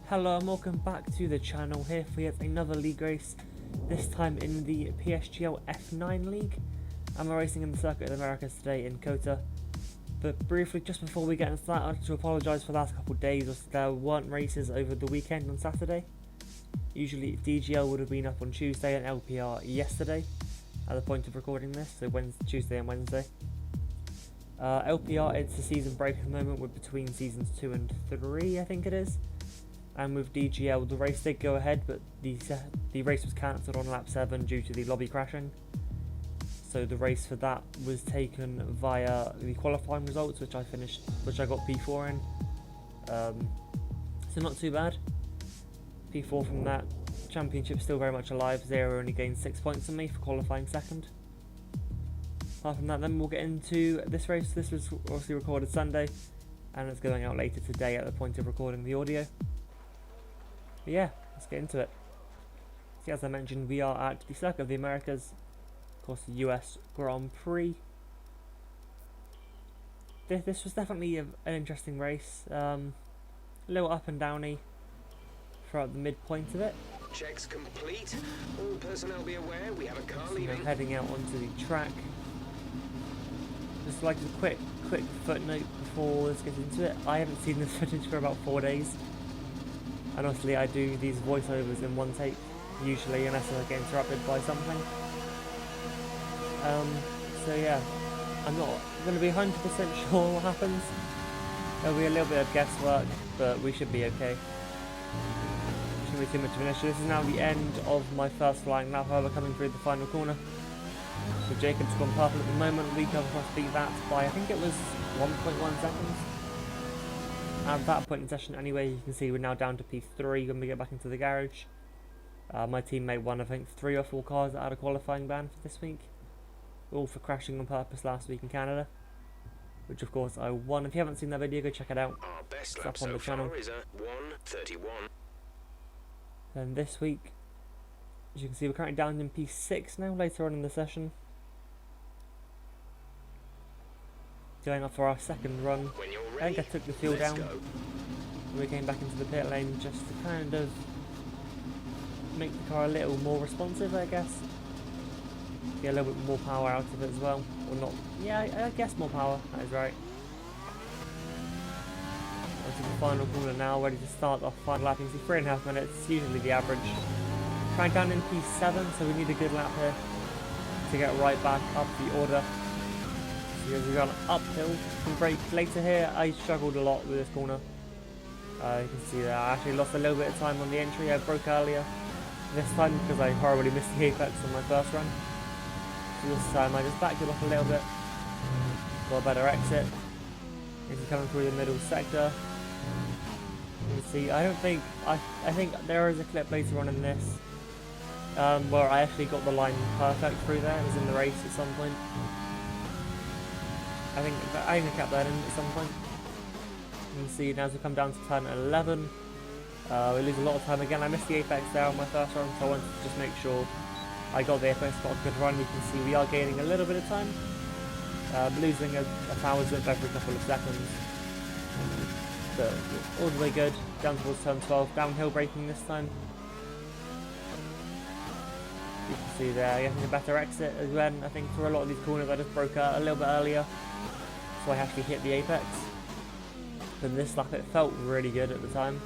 Hello and welcome back to the channel, here for yet another league race, this time in the PSGL F9 League. I'm racing in the Circuit of the Americas today in Kota. But briefly, just before we get into that, I'd like to apologise for the last couple of days, as there weren't races over the weekend on Saturday. Usually DGL would have been up on Tuesday and LPR yesterday, at the point of recording this, so Tuesday and Wednesday. LPR, it's a season break at the moment, we're between seasons 2 and 3 I think it is. And with DGL, the race did go ahead, but the race was cancelled on lap 7 due to the lobby crashing. So the race for that was taken via the qualifying results, which I got P4 in. So not too bad. P4 from that. Championship still very much alive. Zero only gained 6 points on me for qualifying second. Apart from that, then we'll get into this race. This was obviously recorded Sunday, and it's going out later today at the point of recording the audio. But yeah, let's get into it. See, as I mentioned, we are at the Circuit of the Americas, of course the US Grand Prix. This was definitely an interesting race, a little up and downy throughout the midpoint of it. Checks complete. All personnel be aware we have a car leaving. Heading out onto the track. Just like a quick footnote before let's get into it. I haven't seen this footage for about 4 days. And honestly, I do these voiceovers in one take, usually, unless I get interrupted by something. So yeah, I'm not going to be 100% sure what happens. There'll be a little bit of guesswork, but we should be okay. Shouldn't be too much of an issue. This is now the end of my first flying lap, however, coming through the final corner. So Jacob's gone purple at the moment. We come across beat that by, I think it was 1.1 seconds. At that point in the session anyway, you can see we're now down to P3 when we get back into the garage. My teammate won, I think, 3 or 4 cars that had a qualifying ban for this week. All for crashing on purpose last week in Canada. Which of course I won. If you haven't seen that video, go check it out. Our best it's lap up on the channel. is a 1:31. Then this week, as you can see, we're currently down in P6 now, later on in the session. Going up for our second run. When you're ready, I think I took the fuel down. go. We came back into the pit lane just to kind of make the car a little more responsive, I guess. Get a little bit more power out of it as well. Or not, yeah, I guess more power, that is right. Onto the final corner now, ready to start our final lap. You can see 3.5 minutes, usually the average. Trying down in P7, so we need a good lap here to get right back up the order. Because we've gone uphill and brake later here. I struggled a lot with this corner. You can see that I actually lost a little bit of time on the entry. I broke earlier this time because I horribly missed the apex on my first run. So this time I just backed it off a little bit. Got a better exit. This is coming through the middle sector. You can see, I think there is a clip later on in this where I actually got the line perfect through there. It was in the race at some point. I think I kept that in at some point. You can see now as we come down to turn 11, we lose a lot of time again. I missed the apex there on my first run, so I wanted to just make sure I got the apex, got a good run. You can see we are gaining a little bit of time, losing a thousandth every couple of seconds. But all the way good, down towards turn 12, downhill braking this time. You can see there, getting a better exit again. I think for a lot of these corners I just broke out a little bit earlier, so I actually hit the apex. But this lap it felt really good at the time.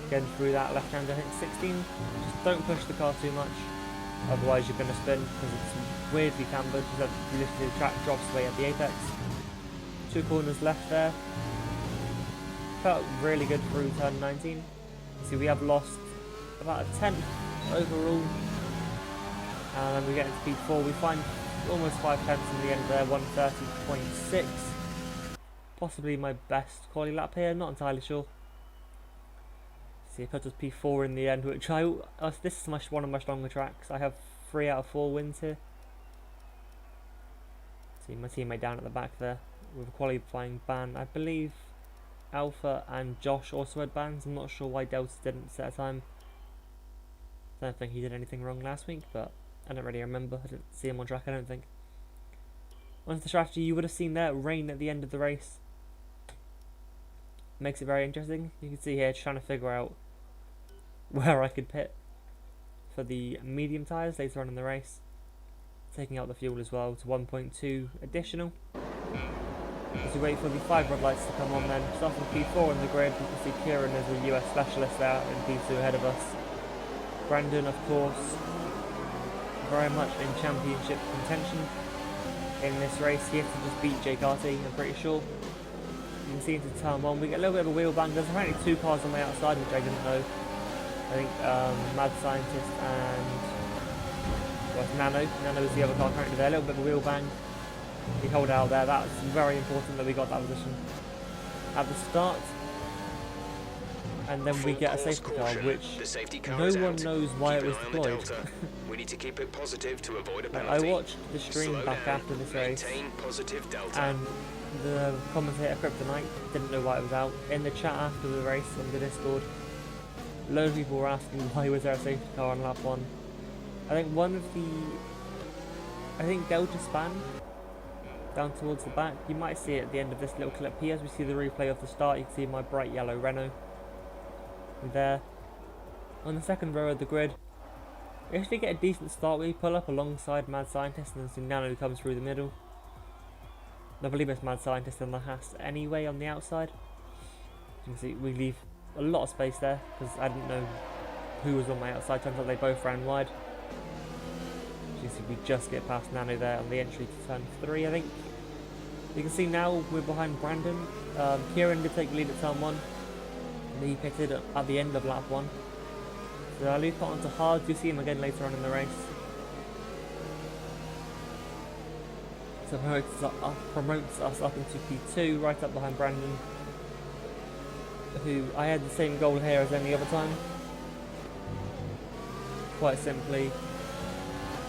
Getting through that left hand, I think 16. Just don't push the car too much, otherwise you're going to spin because it's weirdly cambered. Literally the track drops away at the apex. 2 corners left there. Felt really good through turn 19. See, we have lost about a 10th overall. And then we get into P4, we find almost 5 tenths in the end there, 130.6. Possibly my best quality lap here, not entirely sure. See, it puts us P4 in the end, which this is one of my stronger tracks. I have 3 out of 4 wins here. See my teammate down at the back there with a qualifying ban. I believe Alpha and Josh also had bans. I'm not sure why Delta didn't set a time. I don't think he did anything wrong last week, but I don't really remember. I didn't see him on track, I don't think. Onto the strategy, you would have seen there rain at the end of the race. makes it very interesting. You can see here trying to figure out where I could pit for the medium tyres later on in the race. Taking out the fuel as well to 1.2 additional. As we wait for the 5 red lights to come on then, starting P4 in the grid, you can see Kieran as a US specialist there in P2 ahead of us. Brandon, of course, very much in championship contention in this race. He has to just beat Jake Arty, I'm pretty sure. You can see into turn 1, we get a little bit of a wheel bang. There's apparently 2 cars on the outside, which I didn't know. I think Mad Scientist and Nano is the other car currently there. A little bit of a wheel bang. We hold out there. That's very important that we got that position at the start. And then we get a safety car, which no one knows why it was deployed. We need to keep it positive to avoid a penalty. I watched the stream back after this race, and the commentator Kryptonite didn't know why it was out. In the chat after the race on the Discord, loads of people were asking why was there a safety car on lap 1. I think Delta span down towards the back. You might see it at the end of this little clip here as we see the replay of the start. You can see my bright yellow Renault there. On the second row of the grid, we actually get a decent start. We pull up alongside Mad Scientist and then some Nano comes through the middle. I believe it's Mad Scientist in the Haas anyway on the outside. You can see we leave a lot of space there because I didn't know who was on my outside. Turns out they both ran wide. You can see we just get past Nano there on the entry to turn 3, I think. You can see now we're behind Brandon. Kieran did take the lead at turn 1. And he pitted at the end of lap 1. So I'll leave it onto hard. You'll see him again later on in the race. So promotes us up into P2, right up behind Brandon, who I had the same goal here as any other time. Quite simply,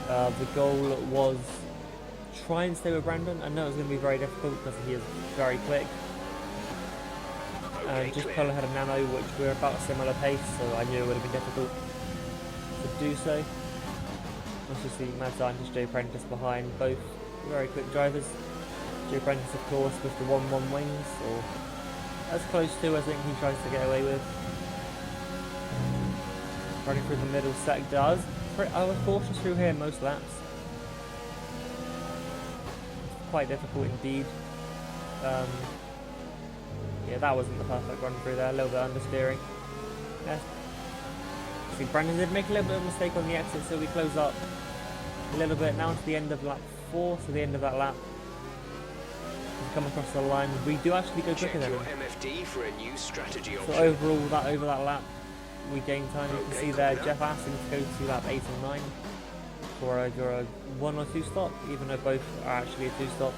the goal was try and stay with Brandon. I know it was going to be very difficult because he is very quick. And just pull ahead of Nano, which we're about a similar pace, so I knew it would have been difficult to do so. Also see Mad Scientist, Joe Prentice behind, both very quick drivers. Joe Prentice, of course, with the 1-1 wings, or as close to, I think he tries to get away with. Running through the middle sector. I was cautious through here most laps. Quite difficult indeed. Yeah, that wasn't the perfect run through there, a little bit understeering. Yeah. See, Brandon did make a little bit of a mistake on the exit, so we close up a little bit now to the end of lap 4, so the end of that lap. We come across the line, we do actually go quicker than him. So overall, over that lap, we gain time. You can see there, Jeff asking to go to lap 8 and 9 for either a 1 or 2 stop, even though both are actually a 2 stop.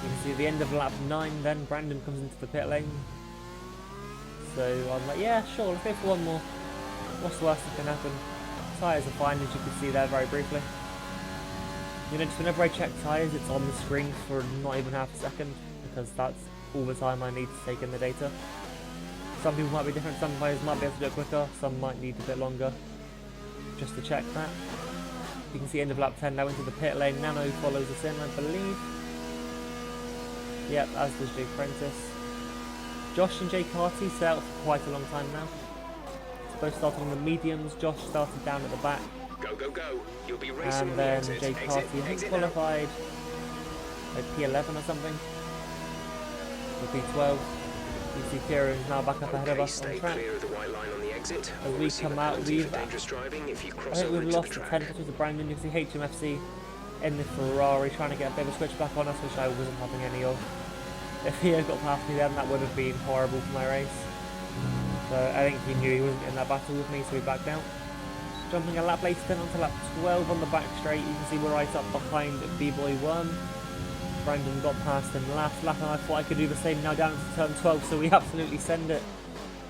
You can see at the end of lap 9 then Brandon comes into the pit lane. So I'm like, yeah, sure, let's go for one more. What's the worst that can happen? Tyres are fine, as you can see there very briefly. You know, just whenever I check tyres, it's on the screen for not even half a second, because that's all the time I need to take in the data. Some people might be different, some players might be able to do it quicker, some might need a bit longer just to check that. You can see end of lap 10 now into the pit lane. Nano follows us in, I believe. Yep, as does Jake Prentice. Josh and Jake Harty set out for quite a long time now. Both started on the mediums. Josh started down at the back. Go, go, go. You'll be racing and then Jake Harty, I think, qualified like P11 or something. Or P12. You see Kieran is now back up ahead of us on track. As we come out, I think we've lost the 10 to Brandon. You see HMFC in the Ferrari trying to get a bit of a switch back on us, which I wasn't having any of. If he had got past me then, that would have been horrible for my race. So I think he knew he wasn't in that battle with me, so he backed out. Jumping a lap later then onto lap 12 on the back straight, you can see we're right up behind B-Boy Worm. Brandon got past him last lap and I thought I could do the same now down to turn 12, so we absolutely send it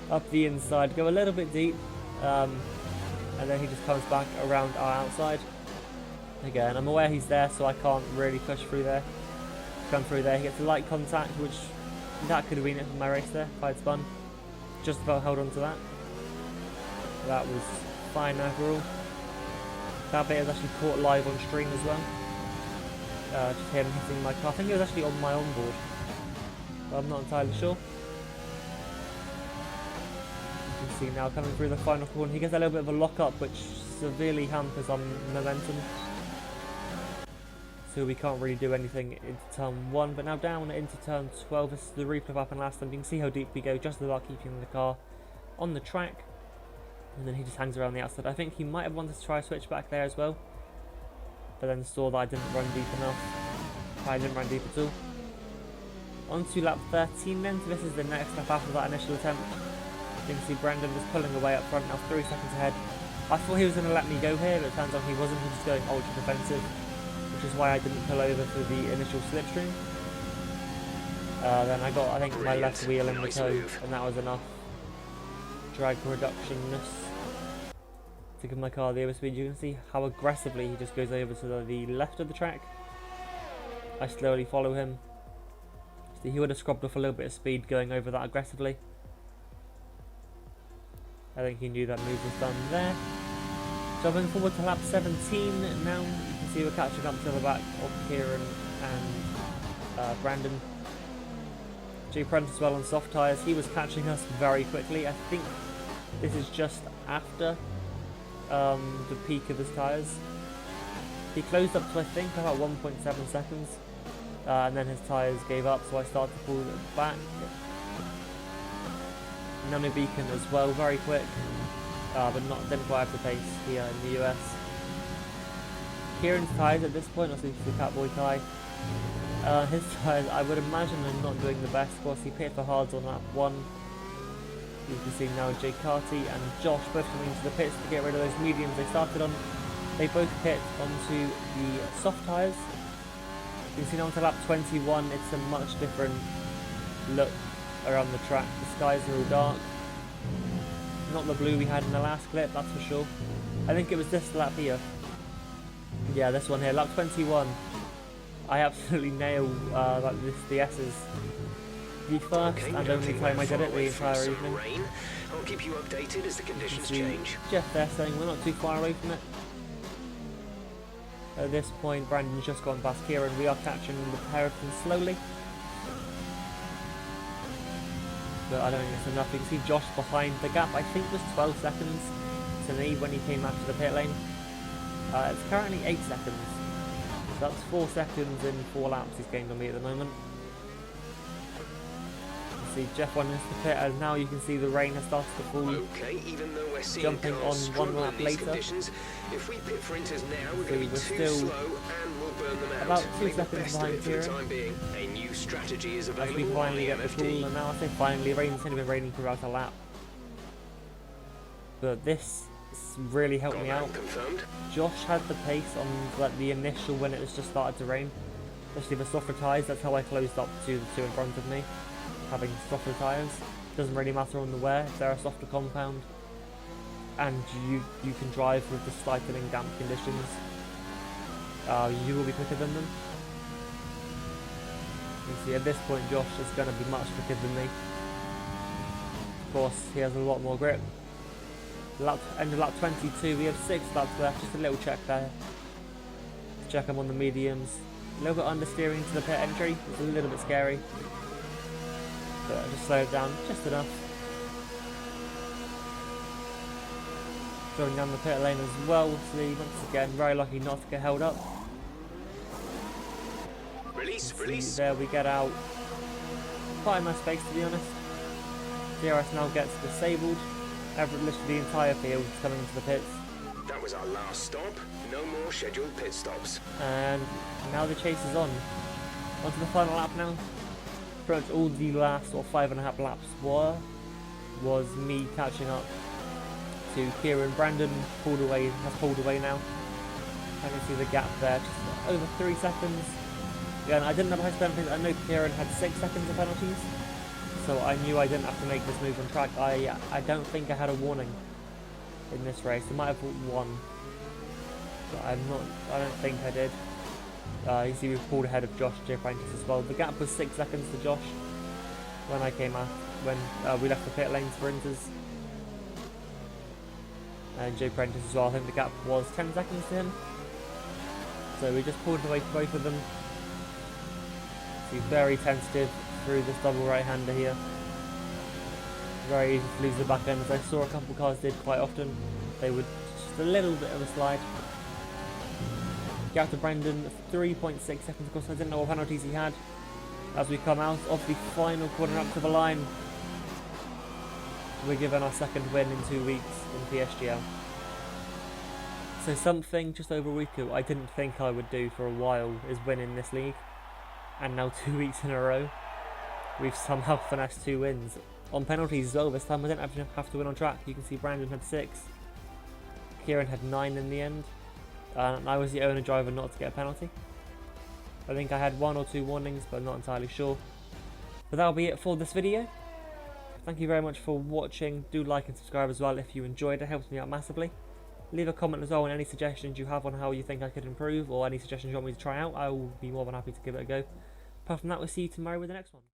up the inside, go a little bit deep, and then he just comes back around our outside. Again, I'm aware he's there, so I can't really push through there. Come through there, he gets a light contact, which that could have been it for my race there if I'd spun. Just about held on to that. That was fine overall. That bit was actually caught live on stream as well. Just him hitting my car. I think it was actually on my onboard, but I'm not entirely sure. see now coming through the final corner. He gets a little bit of a lock up, which severely hampers on momentum. So we can't really do anything into turn 1, but now down into turn 12. This is the replay of up and last time. You can see how deep we go, just about keeping the car on the track. And then he just hangs around the outside. I think he might have wanted to try a switch back there as well, but then saw that I didn't run deep enough. I didn't run deep at all. On to lap 13 then. So this is the next lap after that initial attempt. You can see Brandon was pulling away up front, now 3 seconds ahead. I thought he was going to let me go here, but it turns out he wasn't. He was just going ultra defensive, which is why I didn't pull over for the initial slipstream. Then I got, I think, my left wheel in the toe, and that was enough drag reductionness to give my car the overspeed. You can see how aggressively he just goes over to the left of the track. I slowly follow him. See, he would have scrubbed off a little bit of speed going over that aggressively. I think he knew that move was done there. Jumping forward to lap 17 now, you can see we're catching up to the back of Kieran and Brandon. Jay Prent as well on soft tyres. He was catching us very quickly. I think this is just after the peak of his tyres. He closed up to, I think, about 1.7 seconds. And then his tyres gave up, so I started to pull it back. Nano Beacon as well, very quick, but didn't quite have the pace here in the US. Kieran's tyres at this point, also the Catboy tie. His tyres, I would imagine, are not doing the best. Of course, he pitted for hards on lap 1. You can see now Jay Carty and Josh both coming into the pits to get rid of those mediums they started on. They both pit onto the soft tyres. You can see now onto lap 21, it's a much different look around the track. The skies are all dark. Not the blue we had in the last clip, that's for sure. I think it was this lap here. Yeah, this one here, lap 21. I absolutely nailed the S's. The first and only time I did it the entire evening. I'll keep you updated as the conditions change. Jeff there saying we're not too far away from it. At this point, Brandon's just gone past Kieran. We are catching the pair of them slowly. But I don't think it's enough. You can see Josh behind. The gap, I think, was 12 seconds to me when he came after the pit lane. It's currently 8 seconds. So that's 4 seconds in 4 laps he's gained on me at the moment. You see Jeff went into the pit, and now you can see the rain has started to fall. Okay, even though we're seeing jumping on 1 lap later. If we pit for inters now, we're going to be too slow and we'll burn them out. About 2 seconds behind Kieran. A new strategy is As available. we finally get the pool, and now I say finally, the rain's only been raining for about a lap. But this really helped me out. Confirmed. Josh had the pace on like the initial when it was just started to rain, especially the softer tyres. That's how I closed up to the 2 in front of me, having softer tyres. Doesn't really matter on the wear if they're a softer compound, and you can drive with the stifling damp conditions. You will be quicker than them. You see at this point Josh is going to be much quicker than me. Of course he has a lot more grip. End of lap 22, we have 6 laps left, just a little check there. Let's check him on the mediums. A little bit understeering to the pit entry, it's a little bit scary. But I just slowed down just enough. Going down the pit lane as well, see, once again, very lucky not to get held up. Release. There we get out. Quite a nice space to be honest. DRS now gets disabled. Literally the entire field is coming into the pits. That was our last stop. No more scheduled pit stops. And now the chase is on. Onto the final lap now. Pretty much all the last 5.5 laps was me catching up to Kieran. Brandon has pulled away now. I can see the gap there, just over 3 seconds. Again, I didn't have high penalties. I know Kieran had 6 seconds of penalties, so I knew I didn't have to make this move on track. I don't think I had a warning in this race. I might have won, but I don't think I did. You see we've pulled ahead of Josh J. Prentice as well. The gap was 6 seconds to Josh when I came out, when we left the pit lane sprinters. And J. Prentice as well, I think the gap was 10 seconds to him. So we just pulled away from both of them. See, very tentative through this double right-hander here. Very easy to lose the back end, as I saw a couple cars did quite often. They would just a little bit of a slide. Get out to Brendan, 3.6 seconds across. I didn't know what penalties he had. As we come out of the final corner up to the line, we're given our second win in 2 weeks in PSGL. So something just over a week ago I didn't think I would do for a while is win in this league. And now 2 weeks in a row, we've somehow finessed 2 wins. On penalties as well, this time I didn't have to win on track. You can see Brandon had 6, Kieran had 9 in the end, and I was the only driver not to get a penalty. I think I had 1 or 2 warnings, but I'm not entirely sure. But that'll be it for this video. Thank you very much for watching. Do like and subscribe as well if you enjoyed it, helps me out massively. Leave a comment as well on any suggestions you have on how you think I could improve, or any suggestions you want me to try out. I will be more than happy to give it a go. Apart from that, we'll see you tomorrow with the next one.